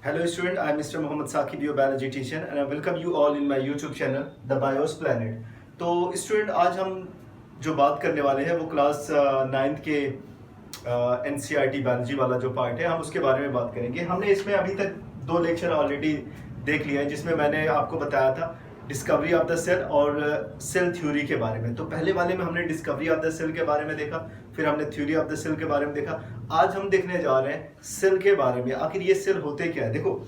Hello student, I am Mr. Mohammad Saqib, your biology teacher, and I welcome you all in my YouTube channel, The Bios Planet. तो student आज हम जो बात करने वाले हैं वो क्लास नाइन्थ के NCERT बायोलॉजी वाला जो पार्ट है हम उसके बारे में बात करेंगे। हमने इसमें अभी तक 2 लेक्चर ऑलरेडी देख लिया है जिसमें मैंने आपको बताया था डिस्कवरी ऑफ द सेल और सेल थ्योरी के बारे में। तो पहले वाले में हमने डिस्कवरी ऑफ द सेल के बारे में देखा, फिर हमने थ्योरी ऑफ द सेल के बारे में देखा। आज हम देखने जा रहे हैं सेल के बारे में। आखिर ये सेल होते क्या है? देखो,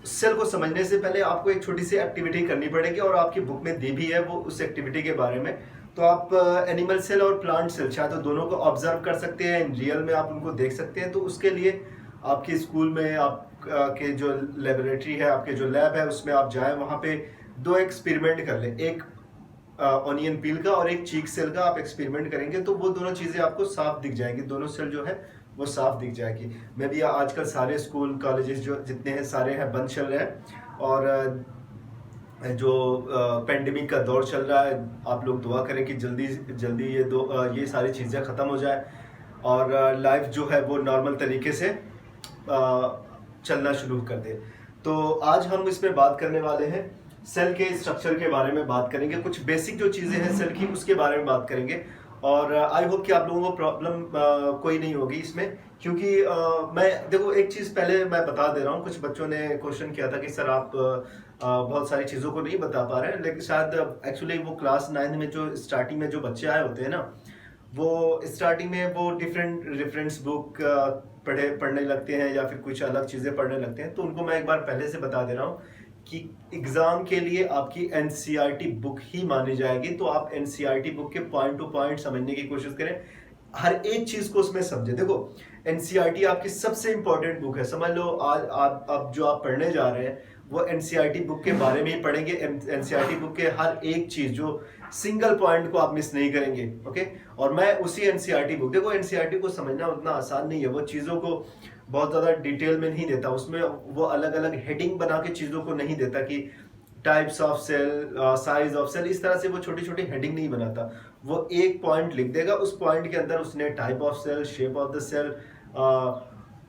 सेल को समझने से पहले आपको एक छोटी सी एक्टिविटी करनी पड़ेगी और आपकी बुक में दी भी है वो उस एक्टिविटी के बारे में। तो आप एनिमल सेल और प्लांट सेल शायद तो दोनों को ऑब्जर्व कर सकते हैं, इन रियल में आप उनको देख सकते हैं। तो उसके लिए आपके स्कूल में आप के जो लेबोरेटरी है, आपके जो लैब है, उसमें आप जाएं, वहाँ पे 2 एक्सपेरिमेंट कर लें, एक ऑनियन पील का और एक चीक सेल का आप एक्सपेरिमेंट करेंगे तो वो दोनों चीज़ें आपको साफ दिख जाएंगी, दोनों सेल जो है वो साफ दिख जाएगी। मैं भी आजकल सारे स्कूल कॉलेजेस जो जितने हैं सारे हैं बंद चल रहे हैं और जो पेंडेमिक का दौर चल रहा है, आप लोग दुआ करें कि जल्दी जल्दी ये सारी चीज़ें ख़त्म हो जाए और लाइफ जो है वो नॉर्मल तरीके से चलना शुरू कर दे। तो आज हम इसमें बात करने वाले हैं सेल के स्ट्रक्चर के बारे में बात करेंगे, कुछ बेसिक जो चीज़ें हैं सेल की उसके बारे में बात करेंगे और आई होप कि आप लोगों को प्रॉब्लम कोई नहीं होगी इसमें, क्योंकि मैं देखो एक चीज़ पहले मैं बता दे रहा हूँ। कुछ बच्चों ने क्वेश्चन किया था कि सर आप बहुत सारी चीज़ों को नहीं बता पा रहे हैं, लेकिन शायद एक्चुअली वो क्लास 9 में जो स्टार्टिंग में जो बच्चे आए होते हैं ना, वो स्टार्टिंग में वो डिफरेंट रेफरेंस बुक पढ़ने लगते हैं या फिर कुछ अलग चीज़ें पढ़ने लगते हैं। तो उनको मैं एक बार पहले से बता दे रहा हूँ कि एग्जाम के लिए आपकी NCERT बुक ही मानी जाएगी। तो आप NCERT बुक के पॉइंट टू पॉइंट समझने की कोशिश करें, हर एक चीज को उसमें समझे। देखो, NCERT आपकी सबसे इंपॉर्टेंट बुक है, समझ लो। आज आप जो आप पढ़ने जा रहे हैं वो NCERT बुक के बारे में ही पढ़ेंगे। NCERT बुक के हर एक चीज जो सिंगल पॉइंट को आप मिस नहीं करेंगे, ओके। और मैं उसी NCERT बुक, देखो NCERT को समझना उतना आसान नहीं है, वो चीज़ों को बहुत ज़्यादा डिटेल में नहीं देता, उसमें वो अलग अलग हेडिंग बना के चीज़ों को नहीं देता कि types of cell, size of cell, इस तरह से वो छोटी छोटी हेडिंग नहीं बनाता। वो एक पॉइंट लिख देगा, उस पॉइंट के अंदर उसने type of cell, shape of the cell,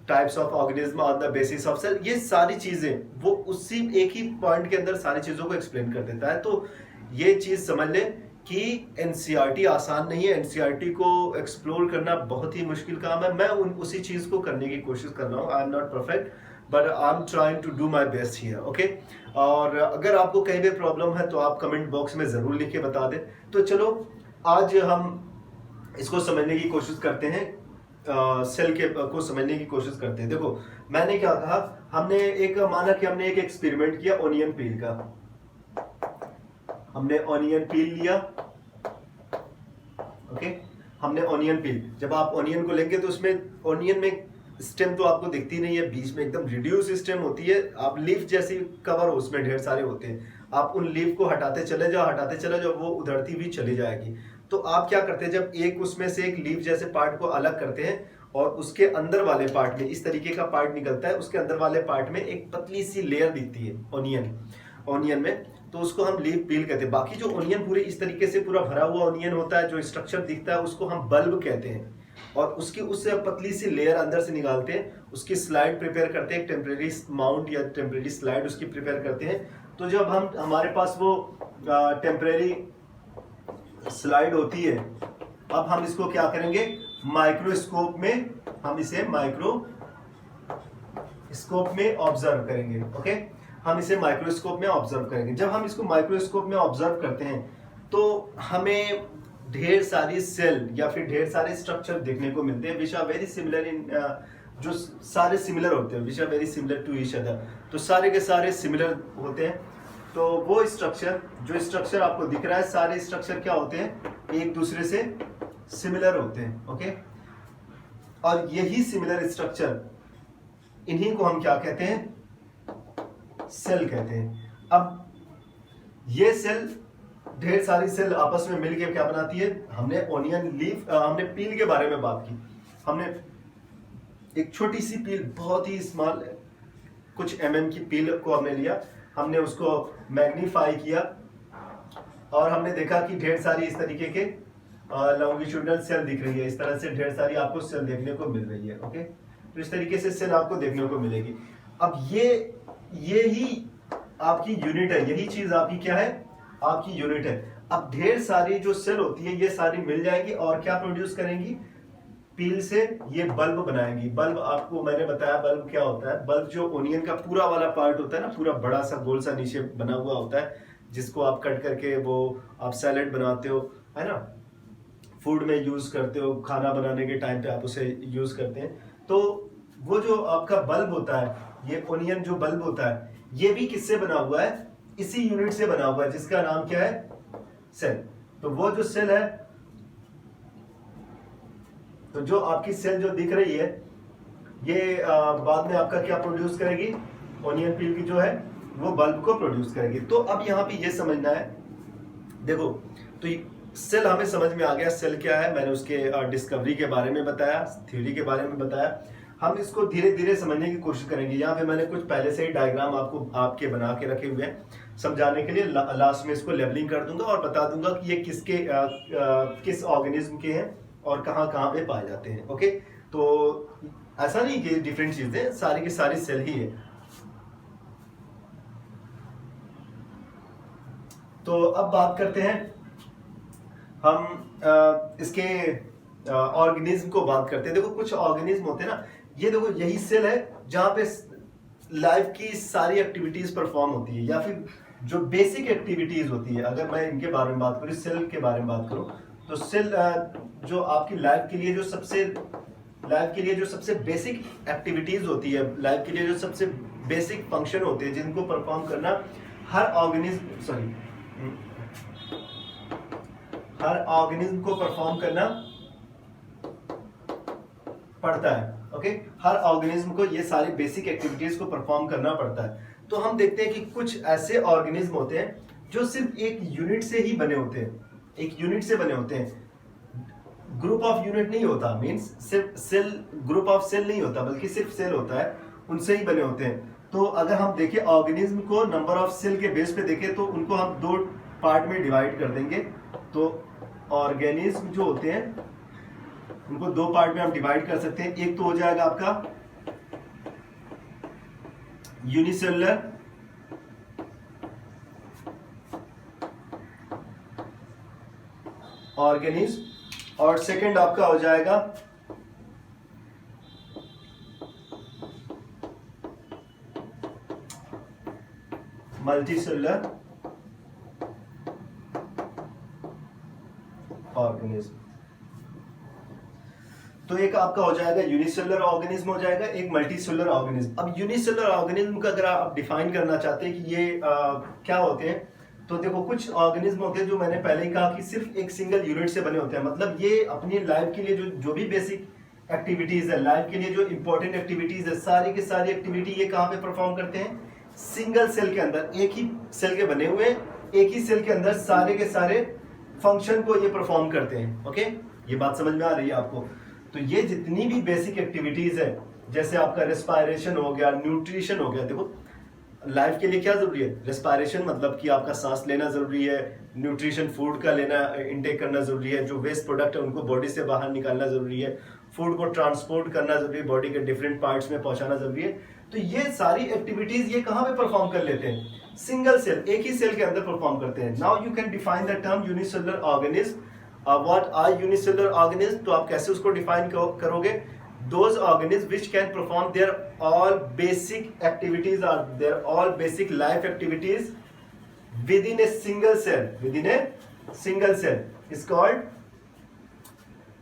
types of organism on the basis of cell, ये सारी चीज़ें वो उसी एक ही पॉइंट के अंदर सारी चीज़ों को एक्सप्लेन कर देता है। तो ये चीज़ समझ ले कि NCERT आसान नहीं है, NCERT को एक्सप्लोर करना बहुत ही मुश्किल काम है। मैं उसी चीज़ को करने की कोशिश कर रहा हूँ। I am not perfect but I am trying to do my best here, okay. और अगर आपको कहीं भी प्रॉब्लम है तो आप कमेंट बॉक्स में ज़रूर लिख के बता दें। तो चलो आज हम इसको समझने की कोशिश करते हैं, सेल के को समझने की कोशिश करते हैं। देखो, मैंने क्या कहा, हमने एक माना कि हमने एक एक्सपेरिमेंट किया ऑनियन पील का। हमने ऑनियन पील लिया, ओके। हमने ऑनियन पील, जब आप ऑनियन को लेंगे तो उसमें ऑनियन में स्टेम तो आपको दिखती नहीं है, बीच में एकदम रिड्यूस स्टेम होती है। आप लीफ जैसी कवर हो, उसमें ढेर सारे होते हैं। आप उन लीफ को हटाते चले जाओ, वो उधरती हुई चली जाएगी। तो आप क्या करते हैं, जब एक उसमें से एक लीफ जैसे पार्ट को अलग करते हैं और उसके अंदर वाले पार्ट में इस तरीके का पार्ट निकलता है, उसके अंदर वाले पार्ट में एक पतली सी लेयर दिखती है ऑनियन में, तो उसको हम लीफ पील कहते हैं। बाकी जो ऑनियन पूरे इस तरीके से पूरा भरा हुआ ऑनियन होता है, जो स्ट्रक्चर दिखता है, उसको हम बल्ब कहते हैं। और उसकी उससे पतली सी लेयर अंदर से निकालते हैं, उसकी स्लाइड प्रिपेयर करते हैं, टेम्परेरी माउंट या टेम्परेरी स्लाइड उसकी प्रिपेयर करते हैं। तो जब हमारे पास वो टेम्परेरी स्लाइड होती है, अब हम इसको क्या करेंगे, माइक्रोस्कोप में हम इसे माइक्रोस्कोप में ऑब्जर्व करेंगे, ओके। हम इसे माइक्रोस्कोप में ऑब्जर्व करेंगे। जब हम इसको माइक्रोस्कोप में ऑब्जर्व करते हैं तो हमें ढेर सारी सेल या फिर ढेर सारे स्ट्रक्चर देखने को मिलते हैं, which are very similar in, जो सारे सिमिलर होते हैं, which are very similar to each other. तो सारे के सारे सिमिलर होते हैं। तो वो स्ट्रक्चर, जो स्ट्रक्चर आपको दिख रहा है, सारे स्ट्रक्चर क्या होते हैं, एक दूसरे से सिमिलर होते हैं, ओके। और यही सिमिलर स्ट्रक्चर, इन्हीं को हम क्या कहते हैं, सेल कहते हैं। अब ये सेल, ढेर सारी सेल आपस में मिलकर क्या बनाती है, हमने ऑनियन लीफ, हमने पील के बारे में बात की। हमने एक छोटी सी पील, बहुत ही स्मॉल, कुछ mm की पील को हमने लिया, हमने उसको मैग्नीफाई किया और हमने देखा कि ढेर सारी इस तरीके के लॉन्गिट्यूडनल सेल दिख रही है। इस तरह से ढेर सारी आपको सेल देखने को मिल रही है, ओके। तो इस तरीके से सेल आपको देखने को मिलेगी। अब ये ही आपकी यूनिट है, यही चीज आपकी क्या है, आपकी यूनिट है। अब ढेर सारी जो सेल होती है ये सारी मिल जाएंगी और क्या प्रोड्यूस करेंगी, पील से ये बल्ब बनाएंगी। बल्ब आपको मैंने बताया बल्ब क्या होता है, बल्ब जो ओनियन का पूरा वाला पार्ट होता है ना, पूरा बड़ा सा गोल सा नीचे बना हुआ होता है, जिसको आप कट करके वो आप सैलेड बनाते हो, है ना, फूड में यूज करते हो, खाना बनाने के टाइम पे आप उसे यूज करते हैं। तो वो जो आपका बल्ब होता है, ये ओनियन जो बल्ब होता है, ये भी किससे बना हुआ है, इसी यूनिट से बना हुआ है, जिसका नाम क्या है, सेल। तो वो जो सेल है, तो जो आपकी सेल जो दिख रही है, ये बाद में आपका क्या प्रोड्यूस करेगी, ओनियन पील की जो है वो बल्ब को प्रोड्यूस करेगी। तो अब यहाँ पे ये समझना है, देखो, तो सेल हमें समझ में आ गया, सेल क्या है, मैंने उसके डिस्कवरी के बारे में बताया, थ्योरी के बारे में बताया। हम इसको धीरे धीरे समझने की कोशिश करेंगे। यहाँ पे मैंने कुछ पहले से ही डायग्राम आपके बना के रखे हुए हैं समझाने के लिए। लास्ट में इसको लेबलिंग कर दूंगा और बता दूंगा कि ये किस ऑर्गेनिज्म के हैं और कहाँ कहाँ पे पाए जाते हैं। ओके, तो ऐसा नहीं कि डिफरेंट चीजें, सारी की सारी सेल ही है। तो अब बात करते हैं हम इसके ऑर्गेनिज्म को बात करते हैं। देखो कुछ ऑर्गेनिज्म होते हैं ना, ये देखो यही सेल है जहां पे लाइफ की सारी एक्टिविटीज परफॉर्म होती है, या फिर जो बेसिक एक्टिविटीज होती है। अगर मैं इनके बारे में बात करूँ, सेल के बारे में बात करूँ, तो सेल जो आपकी लाइफ के लिए जो सबसे बेसिक एक्टिविटीज होती है, लाइफ के लिए जो सबसे बेसिक फंक्शन होते हैं, जिनको परफॉर्म करना हर ऑर्गेनिज्म को परफॉर्म करना पड़ता है। ओके, हर ऑर्गेनिज्म को ये सारी बेसिक एक्टिविटीज को परफॉर्म करना पड़ता है। तो हम देखते हैं कि कुछ ऐसे ऑर्गेनिज्म होते हैं जो सिर्फ एक यूनिट से ही बने होते हैं, एक यूनिट से बने होते हैं, ग्रुप ऑफ यूनिट नहीं होता, मींस सिर्फ सेल, ग्रुप ऑफ सेल नहीं होता, बल्कि सिर्फ सेल होता है, उनसे ही बने होते हैं। तो अगर हम देखें ऑर्गेनिज्म को नंबर ऑफ सेल के बेस पे देखें, तो उनको हम दो पार्ट में डिवाइड कर देंगे। तो ऑर्गेनिज्म जो होते हैं उनको दो पार्ट में हम डिवाइड कर सकते हैं। एक तो हो जाएगा आपका यूनिसेलुलर ऑर्गेनिज्म, और सेकंड आपका हो जाएगा मल्टीसेलुलर ऑर्गेनिज्म। तो एक आपका हो जाएगा यूनिसेलुलर ऑर्गेनिज्म हो जाएगा, एक मल्टीसेलुलर ऑर्गेनिज्म। अब यूनिसेलुलर ऑर्गेनिज्म का अगर आप डिफाइन करना चाहते हैं कि ये क्या होते हैं, तो देखो कुछ ऑर्गेनिज्म होते हैं जो मैंने पहले ही कहा कि सिर्फ एक सिंगल यूनिट से बने होते हैं। मतलब ये अपनी लाइफ के लिए जो भी बेसिक एक्टिविटीज है, लाइफ के लिए जो इंपॉर्टेंट एक्टिविटीज है, सारी की सारी एक्टिविटी ये कहाँ पे परफॉर्म करते हैं, सिंगल सेल के अंदर, एक ही सेल के बने हुए, एक ही सेल के अंदर सारे के सारे फंक्शन को ये परफॉर्म करते हैं। ओके, ये बात समझ में आ रही है आपको। तो ये जितनी भी बेसिक एक्टिविटीज है, जैसे आपका रेस्पायरेशन हो गया, न्यूट्रिशन हो गया, देखो लाइफ के लिए क्या जरूरी है, रेस्पायरेशन मतलब कि आपका सांस लेना जरूरी है, न्यूट्रिशन फूड का लेना, इनटेक करना जरूरी है, जो वेस्ट प्रोडक्ट है उनको बॉडी से बाहर निकालना जरूरी है, फूड को ट्रांसपोर्ट करना जरूरी है, बॉडी के डिफरेंट पार्ट्स में पहुंचाना जरूरी है। तो ये सारी एक्टिविटीज ये कहाँ पे परफॉर्म कर लेते हैं, सिंगल सेल, एक ही सेल के अंदर परफॉर्म करते हैं। Now you can define the term unicellular organism. What are unicellular organism, तो आप कैसे उसको डिफाइन करोगे, those organisms which can perform their all basic activities or their all basic life activities within a single cell is called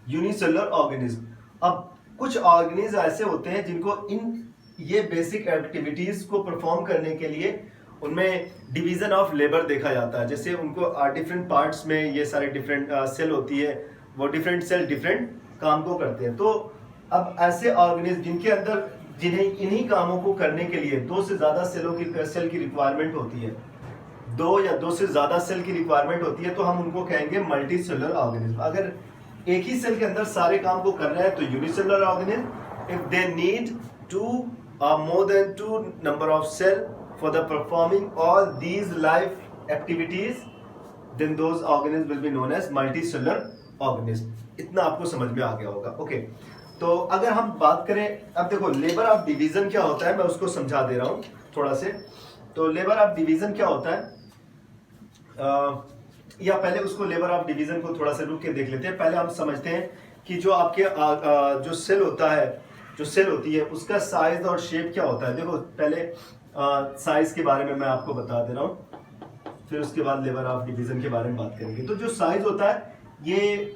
unicellular organism। अब कुछ organism ऐसे होते हैं जिनको ये बेसिक एक्टिविटीज को परफॉर्म करने के लिए उनमें डिवीजन ऑफ लेबर देखा जाता है। जैसे उनको डिफरेंट पार्ट्स में ये सारे डिफरेंट सेल होती है, वो डिफरेंट सेल डिफरेंट काम को करते हैं। तो अब ऐसे ऑर्गेनिज्म जिन्हें इन्हीं कामों को करने के लिए दो से ज्यादा सेल की रिक्वायरमेंट होती है, दो या दो से ज्यादा सेल की रिक्वायरमेंट होती है, तो हम उनको कहेंगे मल्टी सेलुलर ऑर्गेनिज्म। अगर एक ही सेल के अंदर सारे काम को करना है तो unicellular organism. If they need more than two number of cell for the performing all these life activities, then those organisms will be known as multicellular organism। इतना आपको समझ में आ गया होगा। ओके, तो अगर हम बात करें, अब देखो लेबर ऑफ डिवीजन क्या होता है, मैं उसको समझा दे रहा हूँ थोड़ा से। तो लेबर ऑफ डिवीजन क्या होता है, या पहले उसको लेबर ऑफ डिवीजन को थोड़ा सा रुक के देख लेते हैं। पहले हम समझते हैं कि जो आपके जो सेल होता है, जो सेल होती है उसका साइज और शेप क्या होता है। देखो पहले साइज के बारे में मैं आपको बता दे रहा हूँ, फिर उसके बाद लेबर ऑफ डिवीजन के बारे में बात करेंगे। तो जो साइज होता है ये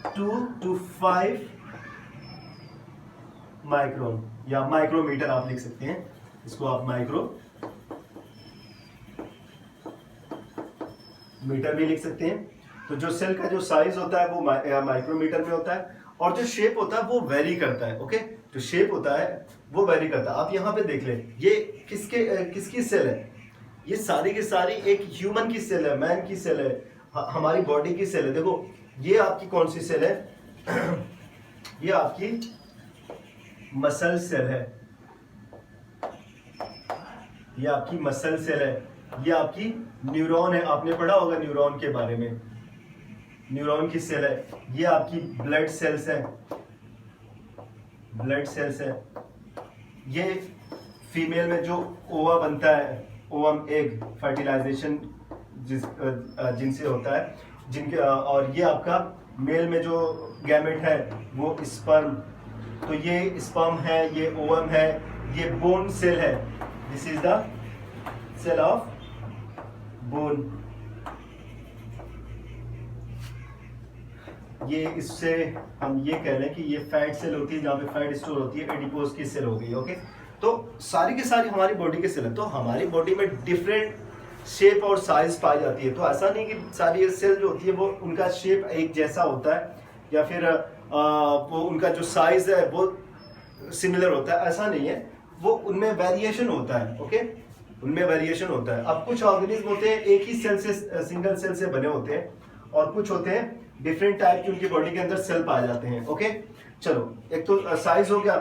2 to 5 माइक्रोन या माइक्रोमीटर आप लिख सकते हैं, इसको आप माइक्रो मीटर भी लिख सकते हैं। तो जो सेल का जो साइज होता है वो माइक्रोमीटर में होता है, और जो शेप होता है वो वेरी करता है। ओके, जो शेप होता है वो वेरी करता है। आप यहाँ पे देख लें, ये किसकी सेल है, ये सारी की सारी एक ह्यूमन की सेल है, मैन की सेल है, हमारी बॉडी की सेल है। देखो ये आपकी कौन सी सेल है ये आपकी मसल सेल है, ये आपकी मसल सेल है, ये आपकी न्यूरॉन है, आपने पढ़ा होगा न्यूरॉन के बारे में, न्यूरॉन की सेल है। ये आपकी ब्लड सेल्स है, ब्लड सेल्स है। ये फीमेल में जो ओवा बनता है, ओवम एग फर्टिलाइजेशन जिनसे होता है, जिनके और ये आपका मेल में जो गैमेट है वो स्पर्म। तो ये स्पर्म है, ये ओवम है, ये बोन सेल है, this is the cell of bone. ये इससे हम ये कह लें कि ये फैट सेल होती है, जहाँ पे फैट स्टोर होती है, एडिपोज की सेल हो गई। ओके, तो सारी की सारी हमारी बॉडी के सेल है। तो हमारी बॉडी में डिफरेंट शेप और साइज पाई जाती है। तो ऐसा नहीं कि सारी सेल जो होती है वो उनका शेप एक जैसा होता है, या फिर वो उनका जो साइज है वो सिमिलर होता है, ऐसा नहीं है। वो उनमें वेरिएशन होता है। ओके, उनमें वेरिएशन होता है। अब कुछ ऑर्गेनिज्म होते हैं एक ही सेल से, सिंगल सेल से बने होते हैं, और कुछ होते हैं डिफरेंट टाइप की उनकी बॉडी के अंदर सेल पाए जाते हैं। ओके, चलो एक तो साइज हो गया।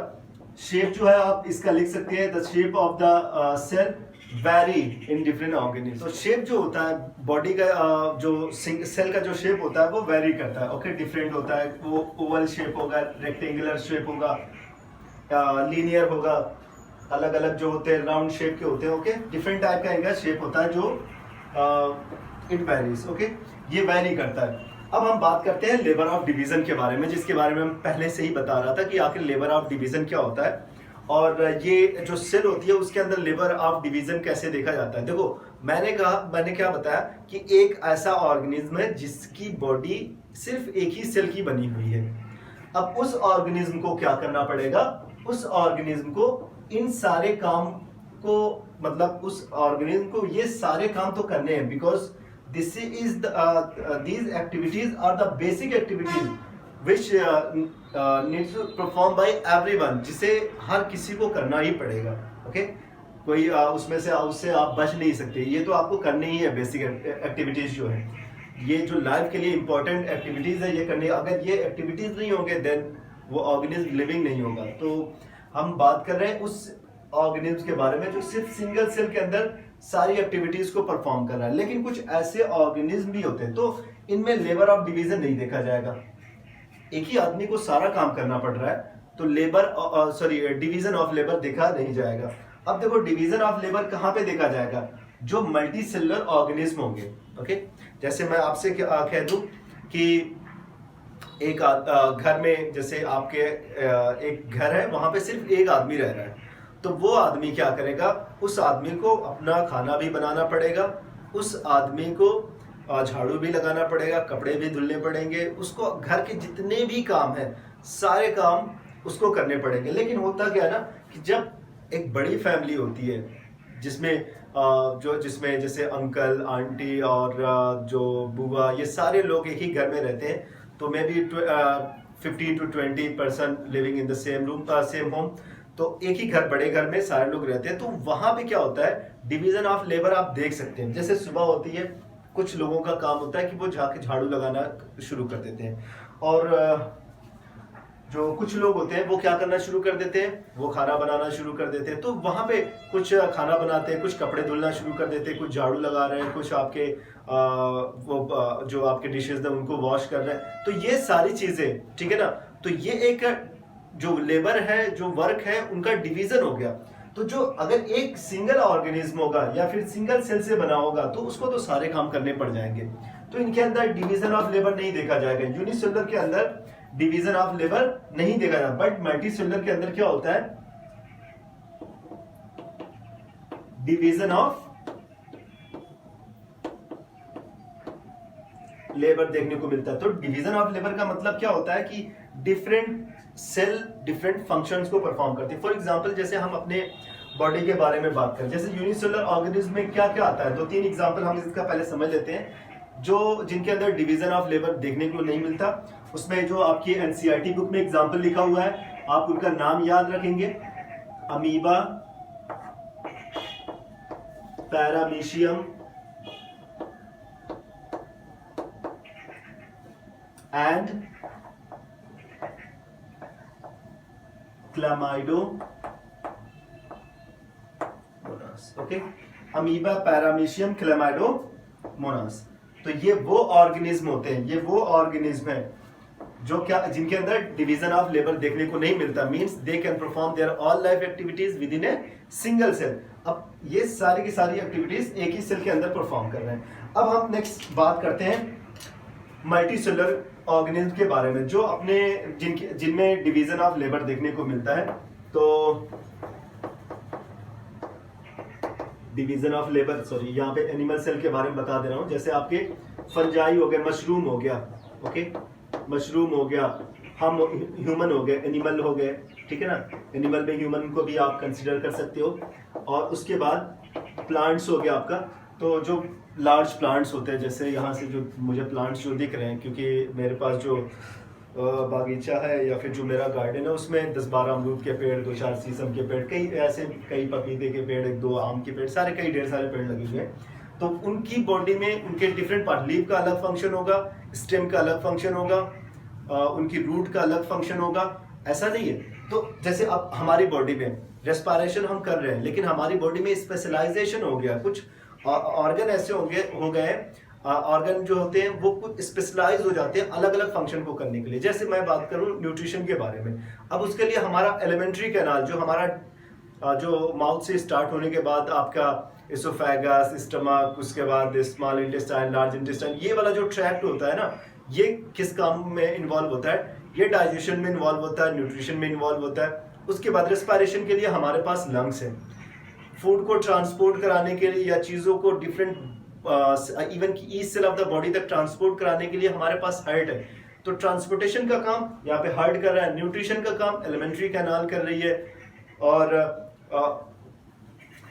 शेप जो है आप इसका लिख सकते हैं, the shape of the cell vary in different organism. तो शेप जो होता है बॉडी का, जो सेल का जो शेप होता है वो वेरी करता है। ओके, डिफरेंट होता है। वो ओवल शेप होगा, रेक्टेंगुलर शेप होगा, लीनियर होगा, अलग अलग जो होते हैं राउंड शेप के होते हैं। ओके, डिफरेंट टाइप का इनका शेप होता है जो इट वेरीज। ओके, ये वेरी करता है। अब हम बात करते हैं लेबर ऑफ डिवीजन के बारे में, जिसके बारे में हम पहले से ही बता रहा था कि आखिर लेबर ऑफ डिवीजन क्या होता है, और ये जो सेल होती है उसके अंदर लेबर ऑफ डिवीजन कैसे देखा जाता है। देखो मैंने क्या बताया कि एक ऐसा ऑर्गेनिज्म है जिसकी बॉडी सिर्फ एक ही सेल की बनी हुई है। अब उस ऑर्गेनिज्म को क्या करना पड़ेगा, उस ऑर्गेनिज्म को इन सारे काम को, मतलब उस ऑर्गेनिज्म को ये सारे काम तो करने हैं, because this is these activities are the basic activities which needs to perform by everyone, जिसे हर किसी को करना ही पड़ेगा। ओके, कोई उससे आप बच नहीं सकते, ये तो आपको करनी ही है। बेसिक एक्टिविटीज जो है, ये जो लाइफ के लिए इंपॉर्टेंट एक्टिविटीज है, ये करनी। अगर ये एक्टिविटीज नहीं होंगे देन वो ऑर्गेनिज्म लिविंग नहीं होगा। तो हम बात कर रहे हैं उस ऑर्गेनिज्म के बारे में जो सिर्फ सिंगल सेल के अंदर सारी एक्टिविटीज को परफॉर्म कर रहा है। लेकिन कुछ ऐसे ऑर्गेनिज्म भी होते हैं तो इनमें लेबर ऑफ डिवीजन नहीं देखा जाएगा। एक ही आदमी को सारा काम करना पड़ रहा है, तो डिवीजन ऑफ लेबर देखा नहीं जाएगा। अब देखो डिवीजन ऑफ लेबर कहाँ पे देखा जाएगा, जो मल्टी सेलुलर ऑर्गेनिज्म होंगे। ओके, जैसे मैं आपसे कह दूं कि एक घर में, जैसे आपके एक घर है, वहां पे सिर्फ एक आदमी रह रहा है, तो वो आदमी क्या करेगा, उस आदमी को अपना खाना भी बनाना पड़ेगा, उस आदमी को झाड़ू भी लगाना पड़ेगा, कपड़े भी धुलने पड़ेंगे, उसको घर के जितने भी काम हैं सारे काम उसको करने पड़ेंगे। लेकिन होता क्या है ना कि जब एक बड़ी फैमिली होती है जिसमें जैसे अंकल आंटी और जो बुआ, ये सारे लोग एक ही घर में रहते हैं, तो may be 15 to 20% living in the same home, तो एक ही घर, बड़े घर में सारे लोग रहते हैं। तो वहां पे क्या होता है, डिवीजन ऑफ लेबर आप देख सकते हैं। जैसे सुबह होती है, कुछ लोगों का काम होता है कि वो जाके झाड़ू लगाना शुरू कर देते हैं, और जो कुछ लोग होते हैं वो क्या करना शुरू कर देते हैं, वो खाना बनाना शुरू कर देते हैं। तो वहां पे कुछ खाना बनाते हैं, कुछ कपड़े धुलना शुरू कर देते हैं, कुछ झाड़ू लगा रहे हैं, कुछ आपके जो आपके डिशेज हैं उनको वॉश कर रहे हैं। तो ये सारी चीजें, ठीक है ना, तो ये एक जो लेबर है, जो वर्क है, उनका डिवीजन हो गया। तो जो अगर एक सिंगल ऑर्गेनिज्म होगा या फिर सिंगल सेल से बना होगा तो उसको तो सारे काम करने पड़ जाएंगे, तो इनके अंदर डिवीजन ऑफ लेबर नहीं देखा जाएगा। यूनिसेलुलर के अंदर डिवीजन ऑफ लेबर नहीं देखा जाता, बट मल्टीसेलुलर के अंदर क्या होता है, डिवीजन ऑफ लेबर देखने को मिलता है। तो डिवीजन ऑफ लेबर का मतलब क्या होता है कि डिफरेंट सेल डिफरेंट फंक्शंस को परफॉर्म करते हैं। फॉर एग्जांपल जैसे हम अपने बॉडी के बारे में बात करें, जैसे यूनिसेलुलर ऑर्गेनिज्म में क्या क्या आता है, दो तीन एग्जांपल हम इसका पहले समझ लेते हैं जो जिनके अंदर डिवीजन ऑफ लेबर देखने को नहीं मिलता। उसमें जो आपकी एनसीईआरटी बुक में एग्जांपल लिखा हुआ है, आप उनका नाम याद रखेंगे, amoeba, paramecium and chlamydomonas. Okay, amoeba, paramecium, chlamydomonas. तो ये वो ऑर्गेनिज्म होते हैं, ये वो ऑर्गेनिज्म है जो क्या जिनके अंदर डिवीजन ऑफ लेबर देखने को नहीं मिलता, means they can perform their all life activities within a single cell. अब ये सारी की सारी एक्टिविटीज एक ही सेल के अंदर परफॉर्म कर रहे हैं। अब हम नेक्स्ट बात करते हैं मल्टी सेलुलर ऑर्गेनिज्म के बारे में, जो अपने जिनमें डिवीजन ऑफ लेबर देखने को मिलता है। तो डिवीजन ऑफ लेबर, सॉरी यहाँ पे एनिमल सेल के बारे में बता दे रहा हूँ। जैसे आपके फंजाई हो गए, मशरूम हो गया, ओके, मशरूम हो गया, हम ह्यूमन हो गए, एनिमल हो गए, ठीक है ना। एनिमल में ह्यूमन को भी आप कंसिडर कर सकते हो। और उसके बाद प्लांट्स हो गया आपका, तो जो लार्ज प्लांट्स होते हैं, जैसे यहाँ से जो मुझे प्लांट्स जो दिख रहे हैं, क्योंकि मेरे पास जो बागीचा है या फिर जो मेरा गार्डन है उसमें 10-12 अमरूद के पेड़, 2-4 शीशम के पेड़, कई पपीते के पेड़, 1-2 आम के पेड़, सारे कई ढेर सारे पेड़ लगे हुए हैं। तो उनकी बॉडी में उनके डिफरेंट पार्ट, लीफ का अलग फंक्शन होगा, स्टेम का अलग फंक्शन होगा, उनकी रूट का अलग फंक्शन होगा, ऐसा नहीं है। तो जैसे अब हमारी बॉडी में रेस्पिरेशन हम कर रहे हैं, लेकिन हमारी बॉडी में स्पेशलाइजेशन हो गया, कुछ ऑर्गन ऐसे हो गए ऑर्गन जो होते हैं वो कुछ स्पेशलाइज हो जाते हैं अलग अलग फंक्शन को करने के लिए। जैसे मैं बात करूं न्यूट्रिशन के बारे में, अब उसके लिए हमारा एलिमेंट्री कैनाल, जो हमारा जो माउथ से स्टार्ट होने के बाद आपका एसोफेगस, स्टमक, उसके बाद स्मॉल इंटेस्टाइन, लार्ज इंटेस्टाइन, ये वाला जो ट्रैक्ट होता है ना, ये किस काम में इन्वॉल्व होता है, ये डाइजेशन में इन्वॉल्व होता है, न्यूट्रिशन में इन्वॉल्व होता है। उसके बाद रेस्पिरेशन के लिए हमारे पास लंग्स है, फूड को ट्रांसपोर्ट कराने के लिए या चीज़ों को डिफरेंट इवन की each cell of the body तक ट्रांसपोर्ट कराने के लिए हमारे पास हार्ट है। तो ट्रांसपोर्टेशन का काम यहाँ पे हार्ट कर रहा है, न्यूट्रिशन का काम एलिमेंट्री कैनाल कर रही है, और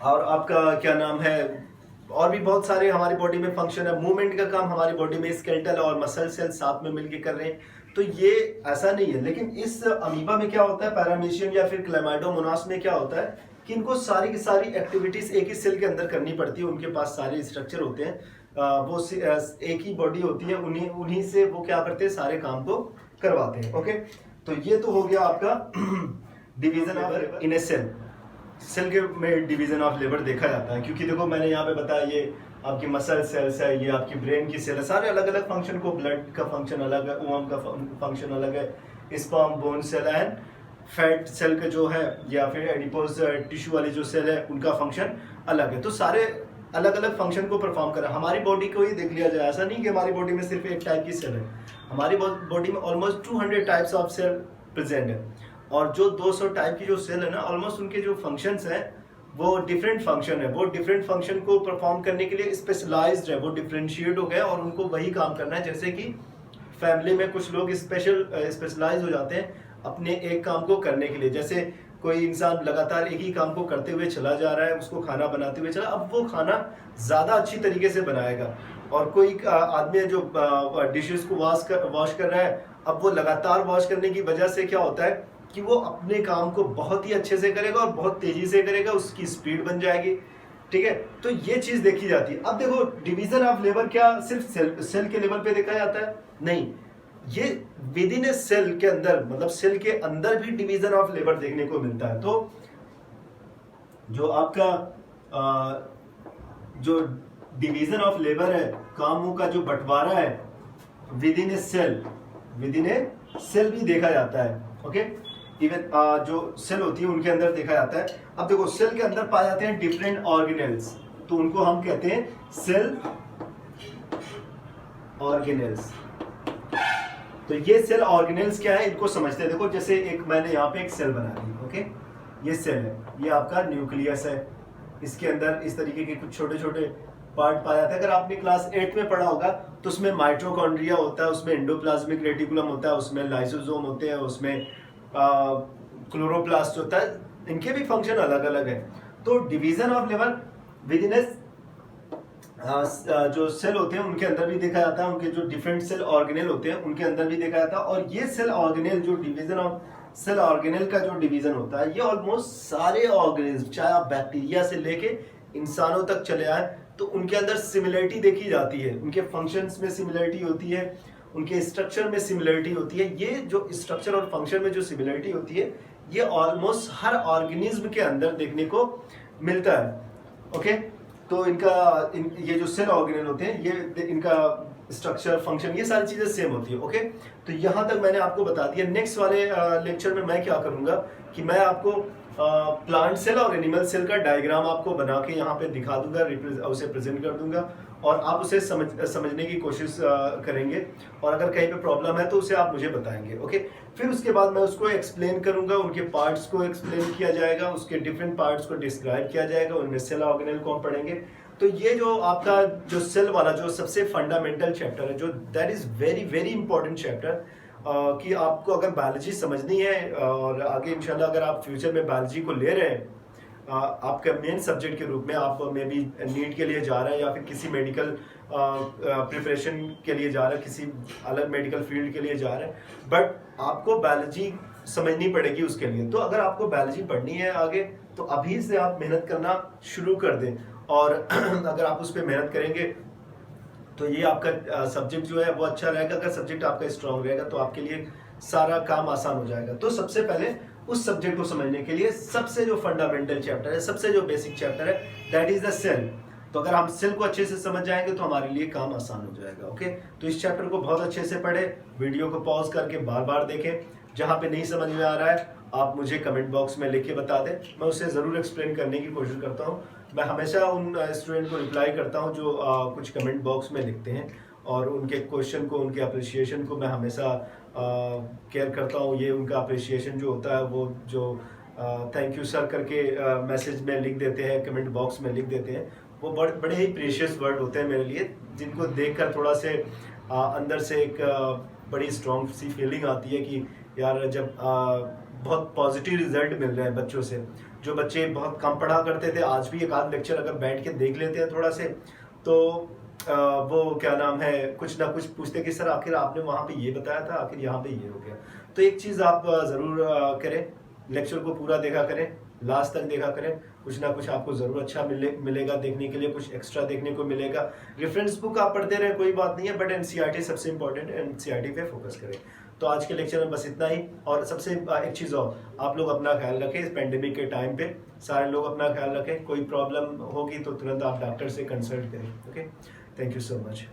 आपका क्या नाम है, और भी बहुत सारे हमारी बॉडी में फंक्शन है। मूवमेंट का काम हमारी बॉडी में स्केलेटल और मसल सेल साथ में मिलकर कर रहे हैं। तो ये ऐसा नहीं है, लेकिन इस अमीबा में क्या होता है, पैरामीशियम या फिर क्लेमाइडोमोनास में क्या होता है कि इनको सारी की सारी एक्टिविटीज एक ही सेल के अंदर करनी पड़ती है। उनके पास सारे स्ट्रक्चर होते हैं, वो एक ही बॉडी होती है, उन्हीं से वो क्या करते हैं, सारे काम को करवाते हैं। ओके, तो ये तो हो गया आपका division of in a cell. Cell के में डिवीजन ऑफ लेबर देखा जाता है, क्योंकि देखो मैंने यहाँ पे बताया ये आपकी मसल सेल्स है, ये आपकी ब्रेन की सेल है, सारे अलग अलग फंक्शन को, ब्लड का फंक्शन अलग है, ओवम का फंक्शन अलग है, sperm, bone cell and fat cell का जो है, या फिर एडिपोज टिश्यू वाली जो सेल है, उनका फंक्शन अलग है। तो सारे अलग अलग फंक्शन को परफॉर्म कर रहा है। हमारी बॉडी को ही देख लिया जाए, ऐसा नहीं कि हमारी बॉडी में सिर्फ एक टाइप की सेल है, हमारी बॉडी में almost 200 types of cell present है, और जो 200 टाइप की जो सेल है ना, ऑलमोस्ट उनके जो फंक्शंस हैं वो डिफरेंट फंक्शन है, वो डिफरेंट फंक्शन को परफॉर्म करने के लिए स्पेशलाइज्ड है, वो डिफरेंशिएट हो गए और उनको वही काम करना है। जैसे कि फैमिली में कुछ लोग स्पेशलाइज हो जाते हैं अपने एक काम को करने के लिए। जैसे कोई इंसान लगातार एक ही काम को करते हुए चला जा रहा है, उसको खाना बनाते हुए चला, अब वो खाना ज़्यादा अच्छी तरीके से बनाएगा। और कोई आदमी है जो डिशेस को वॉश कर रहा है, अब वो लगातार वॉश करने की वजह से क्या होता है कि वो अपने काम को बहुत ही अच्छे से करेगा और बहुत तेजी से करेगा, उसकी स्पीड बन जाएगी, ठीक है। तो ये चीज देखी जाती है। अब देखो डिवीजन ऑफ लेबर क्या सिर्फ सेल के लेवल पे देखा जाता है? नहीं, ये विद इन ए सेल के अंदर, मतलब सेल के अंदर भी डिवीजन ऑफ लेबर देखने को मिलता है। तो जो आपका जो डिवीजन ऑफ लेबर है, कामों का जो बंटवारा है विद इन ए सेल भी देखा जाता है। ओके, इवन जो सेल होती है उनके अंदर देखा जाता है। अब देखो सेल के अंदर पाए जाते हैं डिफरेंट ऑर्गेनेल्स, तो उनको हम कहते हैं सेल ऑर्गेनेल्स। तो ये सेल ऑर्गेनेल्स क्या है इनको समझते हैं। देखो जैसे एक मैंने यहाँ पे एक सेल बना दी, ओके, ये सेल है, ये आपका न्यूक्लियस है, इसके अंदर इस तरीके के कुछ छोटे छोटे पार्ट पाया जाता है। अगर आपने क्लास 8 में पढ़ा होगा तो उसमें माइटोकॉन्ड्रिया होता है, उसमें एंडोप्लाज्मिक रेटिकुलम होता है, उसमें लाइसोसोम होते हैं, उसमें क्लोरोप्लास्ट होता है, इनके भी फंक्शन अलग अलग है। तो division of level with in जो सेल होते हैं उनके अंदर भी देखा जाता है, उनके जो डिफरेंट सेल ऑर्गेनेल होते हैं उनके अंदर भी देखा जाता है। और ये सेल ऑर्गेनेल जो डिवीजन ऑफ सेल ऑर्गेनेल का जो डिवीजन होता है ये ऑलमोस्ट सारे ऑर्गेनिज्म, चाहे आप बैक्टीरिया से लेके इंसानों तक चले आए, तो उनके अंदर सिमिलरिटी देखी जाती है, उनके फंक्शंस में सिमिलरिटी होती है, उनके स्ट्रक्चर में सिमिलरिटी होती है। ये जो स्ट्रक्चर और फंक्शन में जो सिमिलरिटी होती है ये ऑलमोस्ट हर ऑर्गेनिज्म के अंदर देखने को मिलता है, ओके। तो ये जो सेल ऑर्गेनेल होते हैं ये इनका स्ट्रक्चर, फंक्शन, ये सारी चीजें सेम होती है, ओके। तो यहाँ तक मैंने आपको बता दिया। नेक्स्ट वाले लेक्चर में मैं क्या करूंगा कि मैं आपको प्लांट सेल और एनिमल सेल का डायग्राम आपको बना के यहाँ पे दिखा दूंगा, उसे प्रेजेंट कर दूंगा और आप उसे समझने की कोशिश करेंगे, और अगर कहीं पे प्रॉब्लम है तो उसे आप मुझे बताएंगे, ओके। फिर उसके बाद मैं उसको एक्सप्लेन करूंगा, उनके पार्ट्स को एक्सप्लेन किया जाएगा, उसके डिफरेंट पार्ट्स को डिस्क्राइब किया जाएगा, उनमें सेल ऑर्गेनेल को हम पढ़ेंगे। तो ये जो आपका जो सेल वाला जो सबसे फंडामेंटल चैप्टर है, जो that is very very important chapter, कि आपको अगर बायोलॉजी समझनी है और आगे इंशाल्लाह अगर आप फ्यूचर में बायोलॉजी को ले रहे हैं आपका मेन सब्जेक्ट के रूप में, आप मे बी नीट के लिए जा रहे हैं या फिर किसी मेडिकल प्रिपरेशन के लिए जा रहे हैं, किसी अलग मेडिकल फील्ड के लिए जा रहे हैं, बट आपको बायोलॉजी समझनी पड़ेगी उसके लिए। तो अगर आपको बायोलॉजी पढ़नी है आगे तो अभी से आप मेहनत करना शुरू कर दें, और अगर आप उस पर मेहनत करेंगे तो ये आपका सब्जेक्ट जो है वो अच्छा रहेगा। अगर सब्जेक्ट आपका स्ट्रांग रहेगा तो आपके लिए सारा काम आसान हो जाएगा। तो सबसे पहले उस सब्जेक्ट को समझने के लिए सबसे जो फंडामेंटल चैप्टर है, सबसे जो बेसिक चैप्टर है, दैट इज द सेल। तो अगर हम सेल को अच्छे से समझ जाएंगे तो हमारे लिए काम आसान हो जाएगा, ओके। तो इस चैप्टर को बहुत अच्छे से पढ़े, वीडियो को पॉज करके बार बार देखें, जहाँ पे नहीं समझ में आ रहा है आप मुझे कमेंट बॉक्स में लिख के बता दें, मैं उसे ज़रूर एक्सप्लेन करने की कोशिश करता हूँ। मैं हमेशा उन स्टूडेंट को रिप्लाई करता हूँ जो कुछ कमेंट बॉक्स में लिखते हैं, और उनके क्वेश्चन को, उनके अप्रिशिएशन को मैं हमेशा केयर करता हूँ। ये उनका अप्रिशिएशन जो होता है वो जो थैंक यू सर करके मैसेज में लिख देते हैं, कमेंट बॉक्स में लिख देते हैं, वो बड़े ही प्रीशियस वर्ड होते हैं मेरे लिए, जिनको देखकर थोड़ा से अंदर से एक बड़ी स्ट्रॉन्ग सी फीलिंग आती है कि यार जब बहुत पॉजिटिव रिजल्ट मिल रहे हैं बच्चों से। जो बच्चे बहुत कम पढ़ा करते थे, आज भी एक आध लेक्चर अगर बैठ के देख लेते हैं थोड़ा से, तो वो क्या नाम है, कुछ ना कुछ पूछते कि सर आखिर आपने वहाँ पे ये बताया था, आखिर यहाँ पे ये हो गया। तो एक चीज़ आप ज़रूर करें, लेक्चर को पूरा देखा करें, लास्ट तक देखा करें, कुछ ना कुछ आपको ज़रूर अच्छा मिलेगा देखने के लिए, कुछ एक्स्ट्रा देखने को मिलेगा। रेफरेंस बुक आप पढ़ते रहे कोई बात नहीं है, बट एनसीईआरटी सबसे इंपॉर्टेंट है, एनसीईआरटी पे फोकस करें। तो आज के लेक्चर में बस इतना ही। और सबसे एक चीज़ और, आप लोग अपना ख्याल रखें, इस पेंडेमिक के टाइम पे सारे लोग अपना ख्याल रखें। कोई प्रॉब्लम होगी तो तुरंत आप डॉक्टर से कंसल्ट करें, okay. Thank you so much.